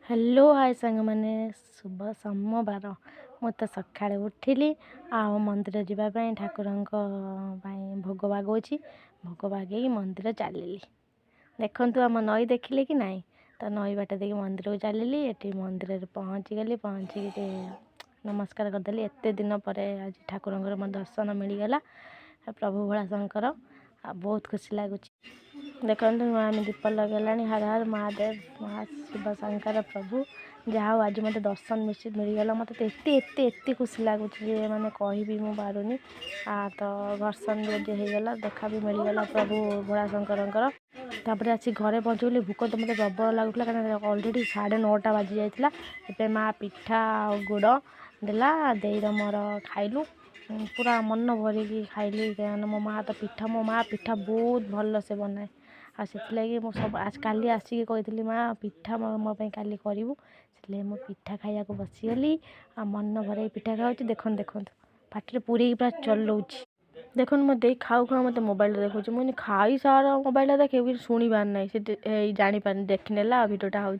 hello hi सांग मैंने शुभ सोमवार मु तो सकाଳେ उठिली मंदिर जावाई ठाकुर भोग बागोची भोग बागे मंदिर चलिली देखु आम नई देखिले कि नाई तो नई बाट देखिए मंदिर को चलिली ये मंदिर पहुँची गली पहुँची नमस्कार करदेली एत दिन पर आज ठाकुर मो दर्शन मिलगला प्रभु भोलाशंकर बहुत खुशी लगुच देखो आम दीप लगेला हर हर महादेव शिव शंकर प्रभु जहाँ आज मत दर्शन मिलगला मत एत खुशी लगुच मैंने कहि मु पारुनी तो दर्शन भी होगला देखा भी मिलगला प्रभु भोलाशंकर तापर आसी घरे पहुँचली भूक तो मत प्रबल लगुला कहीं अलरेडी 9:30 बाजी जाता ए माँ पिठा गुड़ देला देर मोर खाइलु पूरा मन भरिकी खाइली मो माँ तो पिठा मो माँ पिठा बहुत भल से बनाए आगे मो सब आज काली आसिक कही माँ पिठा मो काली करू से मो पिठा खाया बसीगली मन भर पिठा खाऊँ देखो पाटे पूरे पूरा चलाऊँच देखो मो दे खाऊ खाऊ मत मोबाइल देखो मुझे खाई सार मोबाइल देखे शुणी पार ना से जापार देखने भिडियोटा हूँ